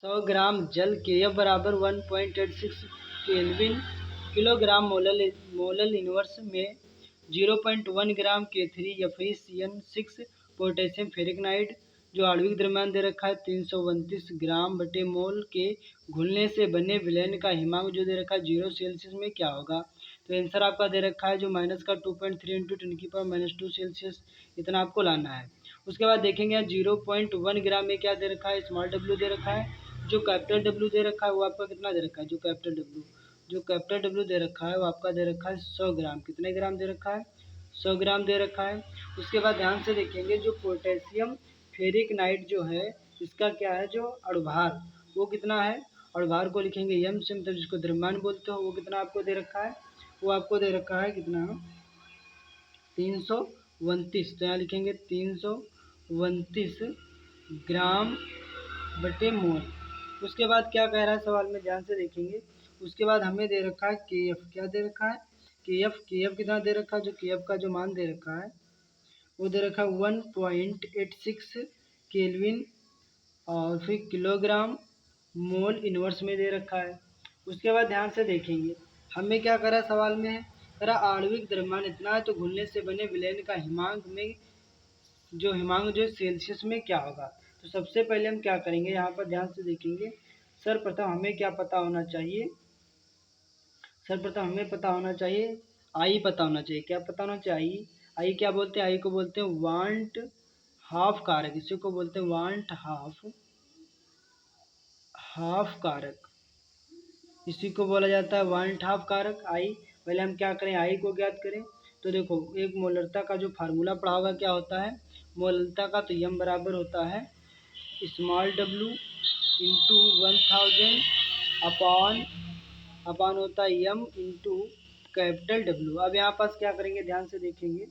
100 ग्राम जल KF बराबर 1.86 kelvin kilogram molal inverse में 0.1 ग्राम K3FeCN6 पोटेशियम फेरिक नाइट जो आणविक द्रव्यमान दे रखा है 329 ग्राम बटे मोल के घुलने से बने विलयन का हिमांक जो दे रखा है 0 सेल्सियस में क्या होगा। तो आंसर आपका दे रखा है जो माइनस का 2.3 इंटू 10⁻⁻2 सेल्सियस इतना आपको लाना है। उसके बाद देखेंगे यहाँ 0.1 ग्राम में क्या दे रखा है, स्मॉल डब्ल्यू दे रखा है। जो कैपिटल डब्ल्यू दे रखा है वो आपका कितना दे रखा है, जो कैपिटल डब्ल्यू दे रखा है वो आपका दे रखा है 100 ग्राम। कितने ग्राम दे रखा है, 100 ग्राम दे रखा है। उसके बाद ध्यान से देखेंगे जो पोटेशियम फेरिक नाइट जो है इसका क्या है, जो अणुभार वो कितना है, अणुभार को लिखेंगे यम से, मतलब जिसको द्रव्यमान बोलते हो, वो कितना आपको दे रखा है, वो आपको दे रखा है कितना 329। तो यहाँ लिखेंगे 329 ग्राम बटे मोल। उसके बाद क्या कह रहा है सवाल में, ध्यान से देखेंगे। उसके बाद हमें दे रखा है KF, क्या दे रखा है KF कितना दे रखा है, जो KF का जो मान दे रखा है वो दे रखा है 1.86 केल्विन और फिर किलोग्राम मोल इनवर्स में दे रखा है। उसके बाद ध्यान से देखेंगे हमें क्या करा सवाल में है, करा आणविक द्रव्यमान इतना है तो घुलने से बने विलयन का हिमांक में जो सेल्सियस में क्या होगा। तो सबसे पहले हम क्या करेंगे, यहाँ पर ध्यान से देखेंगे। सर्वप्रथम हमें क्या पता होना चाहिए, सर्वप्रथम हमें पता होना चाहिए आई पता होना चाहिए। क्या पता होना चाहिए, आई क्या बोलते हैं, आई को बोलते हैं वांट हाफ कारक, इसी को बोलते हैं वांट हाफ कारक, इसी को बोला जाता है वांट हाफ कारक आई। पहले हम क्या करें, आई को ज्ञात करें। तो देखो एक मोलरता का जो फार्मूला पढ़ा होगा क्या होता है मोलरता का, तो यम बराबर होता है स्मॉल डब्ल्यू इंटू 1000 अपॉन होता है यम इंटू कैपिटल डब्ल्यू। अब यहाँ पास क्या करेंगे, ध्यान से देखेंगे।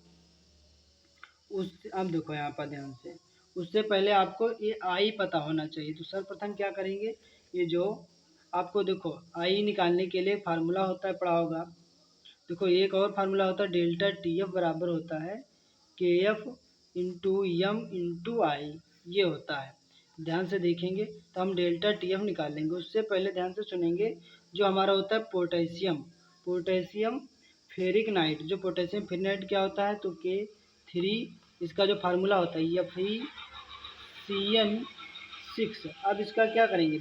अब देखो यहाँ पर ध्यान से, उससे पहले आपको ये आई पता होना चाहिए। तो सर्वप्रथम क्या करेंगे, ये जो आपको देखो आई निकालने के लिए फार्मूला होता है, पढ़ा होगा। देखो एक और फार्मूला होता है डेल्टा TF बराबर होता है KF इंटू यम इंटू आई, ये होता है। ध्यान से देखेंगे तो हम डेल्टा TF निकाल लेंगे। उससे पहले ध्यान से सुनेंगे, जो हमारा होता है पोटेशियम फेरिक नाइट, जो पोटेशियम फेरिक नाइट क्या होता है, तो K3 इसका जो फार्मूला होता है FeCN6। अब इसका क्या करेंगे,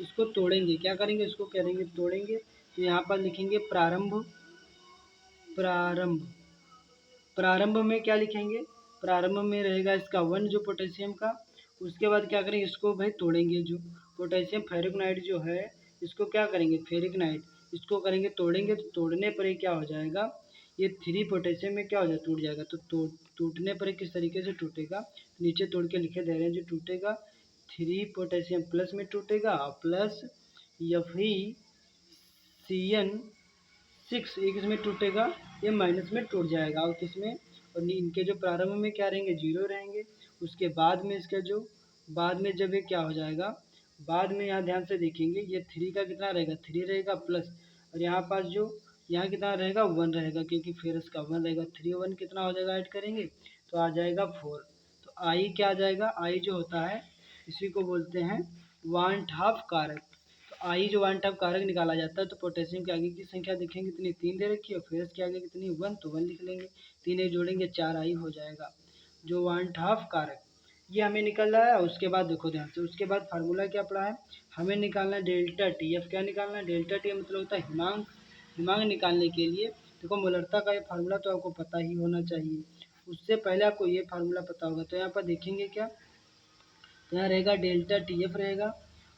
इसको तोड़ेंगे, क्या करेंगे, इसको करेंगे तोड़ेंगे। तो यहाँ पर लिखेंगे प्रारंभ में क्या लिखेंगे, प्रारंभ में रहेगा इसका 1 जो पोटेशियम का। उसके बाद क्या करेंगे, इसको भाई तोड़ेंगे, जो पोटेशियम फेरिक नाइट जो है इसको क्या करेंगे, फेरिक नाइट इसको करेंगे तोड़ेंगे। तो तोड़ने पर ये क्या हो जाएगा, ये 3 पोटेशियम में क्या हो जाएगा, टूट जाएगा। तो टूटने पर किस तरीके से टूटेगा, नीचे तोड़ के लिखे दे रहे हैं, जो टूटेगा 3 पोटेशियम प्लस में टूटेगा प्लस FeCN6 एक इसमें टूटेगा, ये माइनस में टूट जाएगा और किसमें, और इनके जो प्रारंभ में क्या रहेंगे, 0 रहेंगे। उसके बाद में इसका जो बाद में जब ये क्या हो जाएगा, बाद में यहाँ ध्यान से देखेंगे ये 3 का कितना रहेगा, 3 रहेगा प्लस, और यहाँ पास जो यहाँ कितना रहेगा 1 रहेगा, क्योंकि फिर इसका 1 रहेगा, 3 1 कितना हो जाएगा, ऐड करेंगे तो आ जाएगा 4। तो आई क्या आ जाएगा, आई जो होता है इसी को बोलते हैं वांट हाफ कारक। तो आई जो वांट हाफ कारक निकाला जाता है, तो पोटेशियम के आगे की संख्या देखेंगे कितनी, 3 दे रखी है, फिर इसके आगे कितनी 1, तो 1 लिख लेंगे, 3 एक जोड़ेंगे 4 आई हो जाएगा जो वांट हाफ कारक, ये हमें निकल रहा है। उसके बाद देखो ध्यान से, उसके बाद फार्मूला क्या पड़ा है, हमें निकालना है डेल्टा TF। क्या निकालना है, डेल्टा TF मतलब होता है हिमांक निकालने के लिए देखो मोलरता का ये फार्मूला तो आपको पता ही होना चाहिए। उससे पहले आपको ये फार्मूला पता होगा। तो यहाँ पर देखेंगे क्या, तो यहाँ रहेगा डेल्टा TF रहेगा,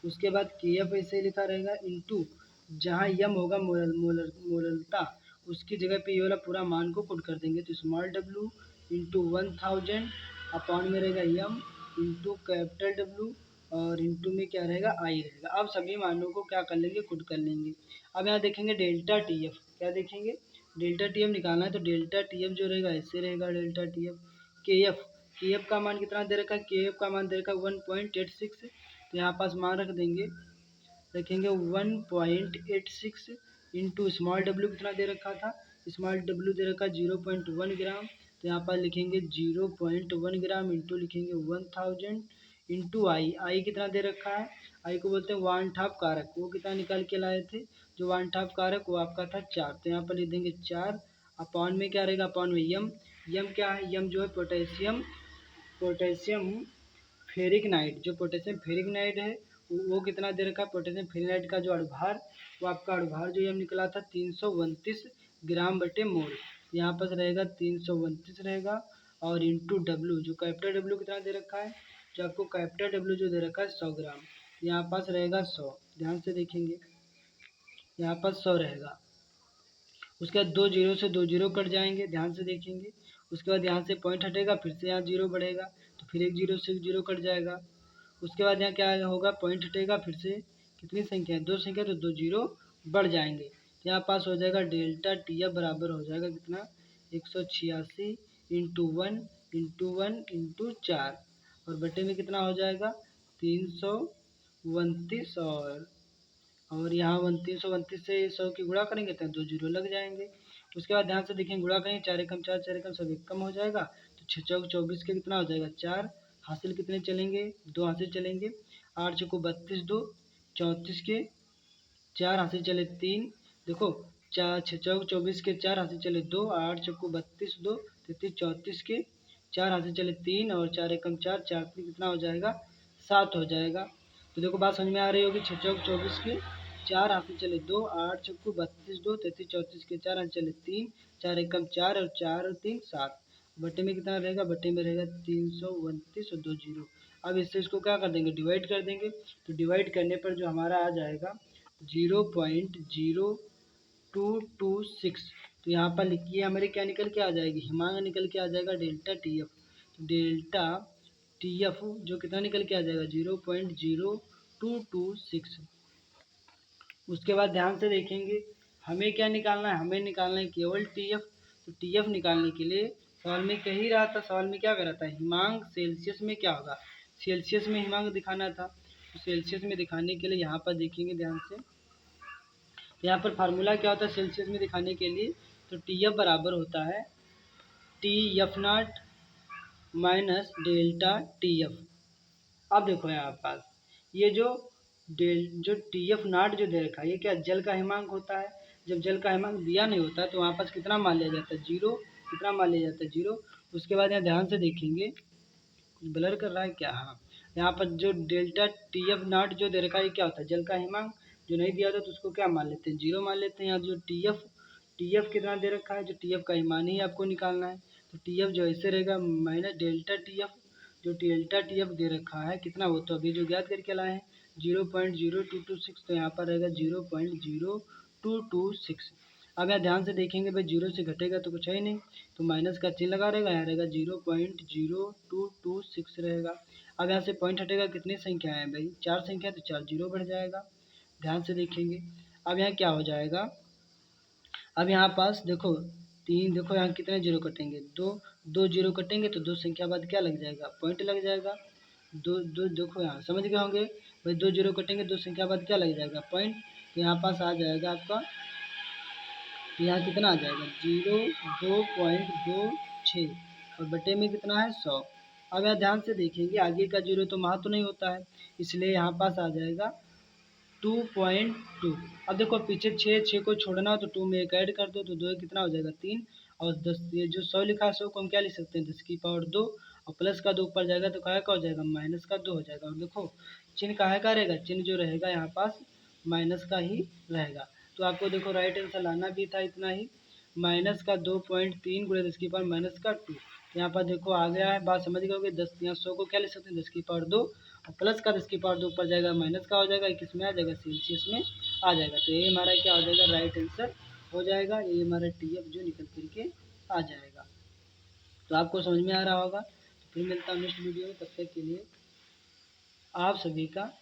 उसके बाद KF ऐसे लिखा रहेगा इंटू जहाँ यम होगा मोलरता, उसकी जगह पे ये वाला पूरा मान को पुट कर देंगे। तो स्मॉल डब्ल्यू इंटू 1000 अपॉन में रहेगा यम इंटू कैपिटल डब्ल्यू और इंटू में क्या रहेगा आई रहेगा। अब सभी मानों को क्या कर लेंगे, पुट कर लेंगे। अब यहाँ देखेंगे डेल्टा TF, क्या देखेंगे डेल्टा TF निकालना है, तो डेल्टा TF जो रहेगा ऐसे रहेगा डेल्टा TF KF का मान कितना दे रखा है, KF का मान दे रखा है 1.86। तो यहाँ पास मान रख देंगे, रखेंगे 1.86 इंटू स्मॉल डब्ल्यू कितना दे रखा था, स्मॉल डब्ल्यू दे रखा 0.1 ग्राम। तो यहाँ पर लिखेंगे 0.1 ग्राम इंटू लिखेंगे 1000 इंटू आई, आई कितना दे रखा है, आई को बोलते हैं वन हाफ कारक, वो कितना निकाल के लाए थे, जो वन हाफ कारक वो आपका था 4, तो यहाँ पर लिख देंगे 4, अपॉन में क्या रहेगा, अपॉन में यम, यम क्या है, यम जो है पोटेशियम, पोटेशियम फेरिक नाइट, जो पोटेशियम फेरिक नाइट है वो कितना दे रखा है, पोटेशियम फेरिक नाइट का जो अणुभार, वो आपका अणुभार जो ये निकला था 329 ग्राम बटे मोल, यहाँ पर रहेगा 329 रहेगा, और इंटू डब्ल्यू, जो कैपिटल डब्ल्यू कितना दे रखा है, जो आपको कैपिटल डब्ल्यू जो दे रखा है 100 ग्राम, यहाँ पास रहेगा 100, ध्यान से देखेंगे यहाँ पर 100 रहेगा, उसके बाद 2 जीरो से 2 जीरो कट जाएंगे, ध्यान से देखेंगे, उसके बाद यहाँ से पॉइंट हटेगा, फिर से यहाँ जीरो बढ़ेगा, तो फिर एक जीरो से जीरो कट जाएगा, उसके बाद यहाँ क्या होगा, पॉइंट हटेगा, फिर से कितनी संख्या है, 2 संख्या, तो 2 जीरो बढ़ जाएंगे, यहाँ पास हो जाएगा डेल्टा टी एफ बराबर हो जाएगा कितना, 186 इंटू वन इंटू 4, और बटे में कितना हो जाएगा 329, और यहाँ 329 से 100 की गुणा करेंगे तो 2 जीरो लग जाएंगे, उसके बाद ध्यान से देखेंगे, गुणा करेंगे, 4 एकम 4, 4 एकम सब एक कम हो जाएगा, तो 6 चौक 24 के कितना हो जाएगा 4, हासिल कितने चलेंगे, 2 हासिल चलेंगे, 8 चौको 32, 2 34 के 4 हासिल चले 3, देखो 4 6 चौक 24 के 4 हासिल चले 2, 8 चौको 32, 2 33 34 के 4 हासिल चले 3, और 4 एकम 4, 4 3 कितना हो जाएगा 7 हो जाएगा, तो देखो बात समझ में आ रही होगी, 6 चौक 24 के 4 हासिल चले 2, 8 चौको 32, 2 33 34 के 4 हासिल चले 3, 4 एकम 4, और 4 और 3 7, बटे में कितना रहेगा, बटे में रहेगा 329 और 2 जीरो, अब इससे इसको क्या कर देंगे, डिवाइड कर देंगे, तो डिवाइड करने पर जो हमारा आ जाएगा 0.0226, तो यहाँ पर लिखिए हमारे क्या निकल के आ जाएगी, हिमांक निकल के आ जाएगा डेल्टा टी एफ, तो डेल्टा टी एफ जो कितना निकल के आ जाएगा 0.0226, उसके बाद ध्यान से देखेंगे, हमें क्या निकालना है, हमें निकालना है केवल टी एफ, तो टी एफ निकालने के लिए सवाल में कह ही रहा था, सवाल में क्या कर रहा था, हिमांक सेल्सियस में क्या होगा, सेल्सियस में हिमांक दिखाना था, तो सेल्सियस में दिखाने के लिए यहाँ पर देखेंगे ध्यान से, यहाँ पर फार्मूला क्या होता है सेल्सियस में दिखाने के लिए, तो टी एफ बराबर होता है T F not minus delta T F, अब देखो यहाँ पास ये जो टी एफ नॉट जो दे रखा है, ये क्या जल का हिमांक होता है, जब जल का हिमांक दिया नहीं होता है तो वहाँ पास कितना मान लिया जाता है, जीरो, कितना मान लिया जाता है, जीरो, उसके बाद यहाँ ध्यान से देखेंगे, कुछ ब्लर कर रहा है क्या, हाँ यहाँ पर जो डेल्टा टी एफ नॉट जो दे रखा है, ये क्या होता है जल का हिमांक, जो नहीं दिया था तो उसको क्या मान लेते हैं, जीरो मान लेते हैं, यहाँ जो टी एफ कितना दे रखा है, जो टी एफ का हिमान ही आपको निकालना है, तो टी एफ जो ऐसे रहेगा माइनस डेल्टा टी एफ, जो डेल्टा टी एफ दे रखा है कितना, वो तो अभी जो ज्ञात करके लाए हैं 0.0226, तो यहाँ पर रहेगा 0.0226, अब यहाँ ध्यान से देखेंगे भाई, जीरो से घटेगा तो कुछ है ही नहीं, तो माइनस का चिन्ह लगा रहेगा, यहाँ रहेगा 0.0226 रहेगा, अब यहाँ से पॉइंट हटेगा, कितनी संख्या है भाई 4 संख्या, तो 4 जीरो बढ़ जाएगा, ध्यान से देखेंगे, अब यहाँ क्या हो जाएगा, अब यहाँ पास देखो 3, देखो यहाँ कितने जीरो कटेंगे, 2 जीरो कटेंगे, तो 2 संख्या बाद क्या लग जाएगा, पॉइंट लग जाएगा, दो दो देखो यहाँ समझ गए होंगे भाई, 2 जीरो कटेंगे, 2 संख्या बाद क्या लग जाएगा, पॉइंट, तो यहाँ पास आ जाएगा आपका, तो यहाँ कितना आ जाएगा 2.26, और बटे में कितना है 100, अब यहाँ ध्यान से देखेंगे, आगे का जीरो तो महत्व नहीं होता है, इसलिए यहाँ पास आ जाएगा 2.2, अब देखो पीछे 6 को छोड़ना हो तो 2 में एक ऐड कर दो, तो 2 कितना हो जाएगा 3, और 10, ये जो 100 लिखा है 100 को हम क्या लिख सकते हैं 10 की पावर 2, और प्लस का 2 ऊपर जाएगा तो काहे का हो जाएगा माइनस का 2 हो जाएगा, और देखो चिन्ह काहे का रहेगा, चिन्ह जो रहेगा यहाँ पास माइनस का ही रहेगा, तो आपको देखो राइट आंसर लाना भी था इतना ही, माइनस का 2.3 गुणे 10 की पावर माइनस का 2, यहाँ पर देखो आ गया है, बात समझ गए होगे, 10 यहाँ 100 को क्या लिख सकते हैं 10 की पावर 2, और प्लस का 10 की पावर 2 ऊपर जाएगा माइनस का हो जाएगा, किस में आ जाएगा सेल्सियस में आ जाएगा, तो ये हमारा क्या हो जाएगा राइट आंसर हो जाएगा, ये हमारा टी एफ जो निकल करके आ जाएगा, तो आपको समझ में आ रहा होगा, तो फिर मिलता हूँ नेक्स्ट वीडियो में, तब तक के लिए आप सभी का